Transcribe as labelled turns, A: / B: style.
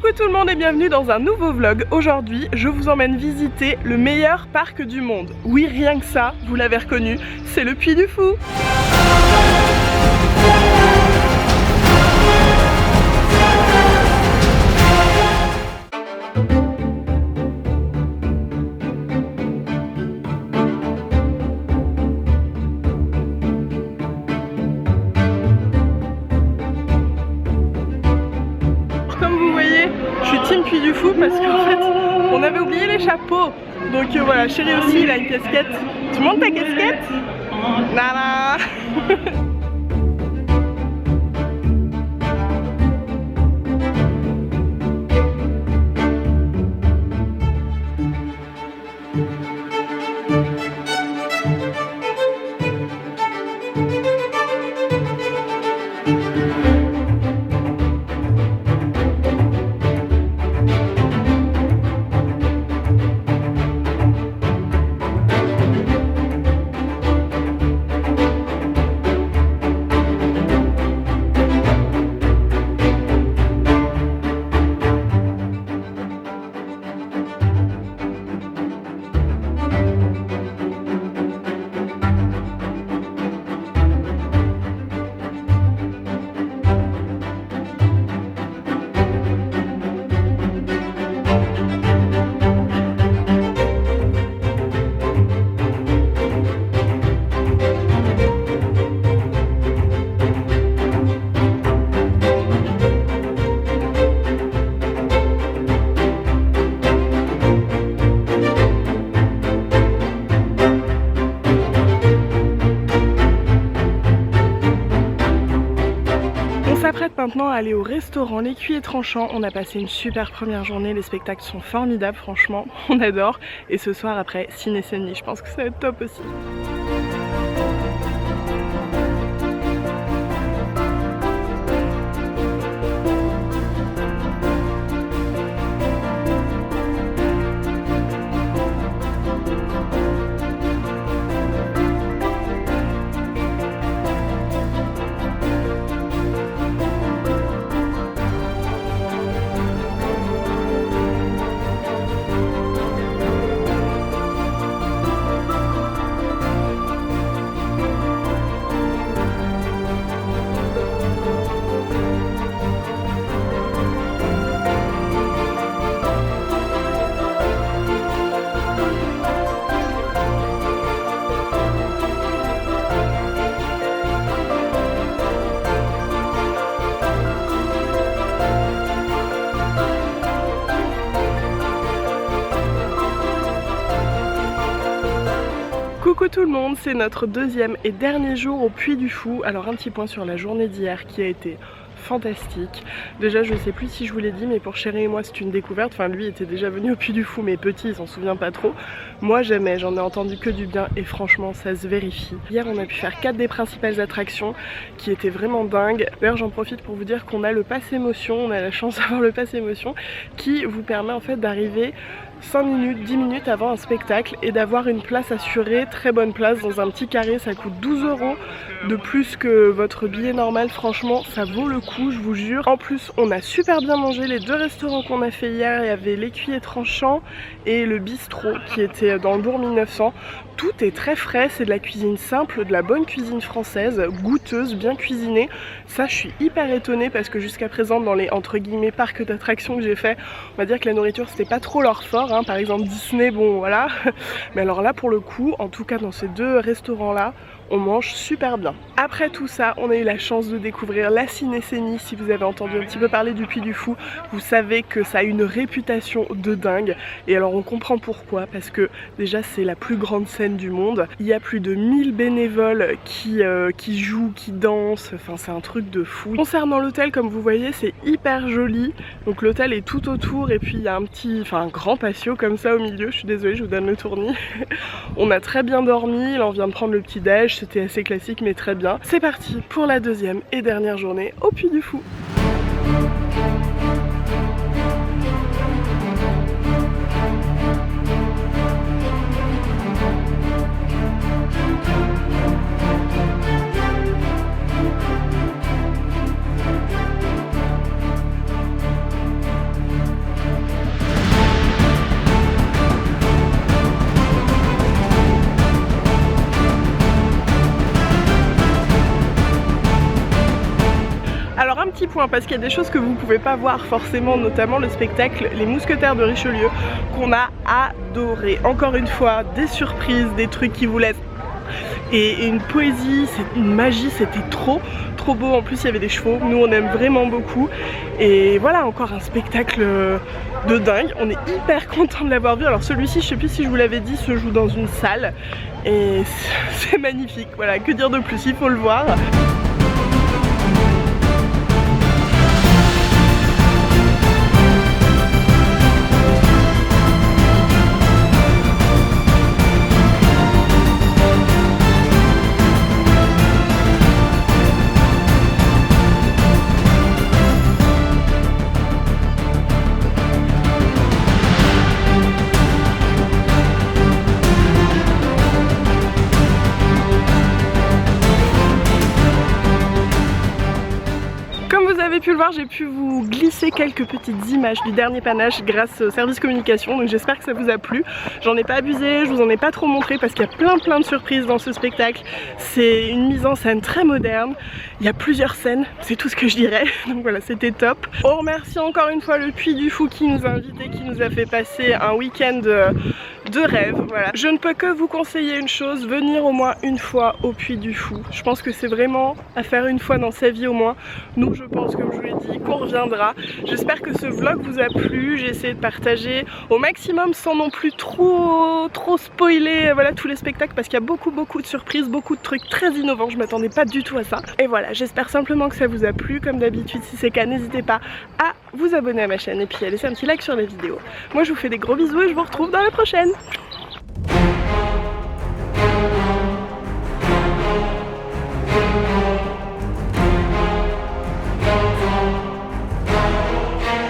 A: Coucou tout le monde et bienvenue dans un nouveau vlog. Aujourd'hui, je vous emmène visiter le meilleur parc du monde. Oui, rien que ça, vous l'avez reconnu, c'est le Puy du Fou. Puy du Fou parce qu'en fait on avait oublié les chapeaux, donc voilà, chérie aussi il a une casquette. Tu montes ta casquette? Nana. On s'apprête maintenant à aller au restaurant L'Écuyer Tranchant. On a passé une super première journée, les spectacles sont formidables, franchement, on adore. Et ce soir après, Ciné Scène, je pense que ça va être top aussi. Coucou tout le monde, c'est notre deuxième et dernier jour au Puy du Fou. Alors un petit point sur la journée d'hier qui a été fantastique. Déjà je sais plus si je vous l'ai dit, mais pour Chéri et moi c'est une découverte. Enfin lui était déjà venu au Puy du Fou mais petit, il s'en souvient pas trop. Moi j'aimais, j'en ai entendu que du bien et franchement ça se vérifie. Hier on a pu faire 4 des principales attractions qui étaient vraiment dingues. D'ailleurs j'en profite pour vous dire qu'on a le pass émotion, on a la chance d'avoir le pass émotion qui vous permet en fait d'arriver 5 minutes, 10 minutes avant un spectacle et d'avoir une place assurée, très bonne place dans un petit carré. Ça coûte 12 € de plus que votre billet normal, franchement ça vaut le coup, je vous jure. En plus on a super bien mangé, les deux restaurants qu'on a fait hier, il y avait l'Écuyer Tranchant et le bistrot qui était dans le bourg 1900. Tout est très frais, c'est de la cuisine simple, de la bonne cuisine française, goûteuse, bien cuisinée. Ça je suis hyper étonnée parce que jusqu'à présent dans les entre guillemets parcs d'attractions que j'ai fait, on va dire que la nourriture c'était pas trop leur fort, hein. Par exemple Disney, bon voilà. Mais alors là pour le coup, en tout cas dans ces deux restaurants là, on mange super bien. Après tout ça, on a eu la chance de découvrir la Ciné Scène. Si vous avez entendu un petit peu parler du Puy du Fou, vous savez que ça a une réputation de dingue. Et alors on comprend pourquoi, parce que déjà c'est la plus grande scène du monde. Il y a plus de 1000 bénévoles qui jouent, qui dansent, enfin c'est un truc de fou. Concernant l'hôtel, comme vous voyez, c'est hyper joli. Donc l'hôtel est tout autour et puis il y a un grand patio comme ça au milieu. Je suis désolée, je vous donne le tournis. On a très bien dormi, là on vient de prendre le petit déj. C'était assez classique mais très bien. C'est parti pour la deuxième et dernière journée au Puy du Fou. petits points parce qu'il y a des choses que vous pouvez pas voir forcément, notamment le spectacle Les Mousquetaires de Richelieu qu'on a adoré. Encore une fois, des surprises, des trucs qui vous laissent et une poésie, une magie, c'était trop beau. En plus il y avait des chevaux, nous on aime vraiment beaucoup et voilà, encore un spectacle de dingue. On est hyper content de l'avoir vu. Alors celui-ci, je sais plus si je vous l'avais dit, se joue dans une salle et c'est magnifique. Voilà, que dire de plus, il faut le voir. Pu le voir, j'ai pu vous glisser quelques petites images du dernier panache grâce au service communication, donc j'espère que ça vous a plu. J'en ai pas abusé, je vous en ai pas trop montré parce qu'il y a plein de surprises dans ce spectacle. C'est une mise en scène très moderne, il y a plusieurs scènes, c'est tout ce que je dirais, donc voilà, c'était top. On remercie encore une fois le Puy du Fou qui nous a invités, qui nous a fait passer un week-end de rêve. Voilà. Je ne peux que vous conseiller une chose, venir au moins une fois au Puy du Fou. Je pense que c'est vraiment à faire une fois dans sa vie au moins. Nous, je pense, comme je vous l'ai dit, qu'on reviendra. J'espère que ce vlog vous a plu. J'ai essayé de partager au maximum sans non plus trop spoiler voilà, tous les spectacles parce qu'il y a beaucoup de surprises, beaucoup de trucs très innovants. Je m'attendais pas du tout à ça. Et voilà, j'espère simplement que ça vous a plu. Comme d'habitude, si c'est le cas, n'hésitez pas à vous abonner à ma chaîne et puis à laisser un petit like sur la vidéo. Moi, je vous fais des gros bisous et je vous retrouve dans la prochaine.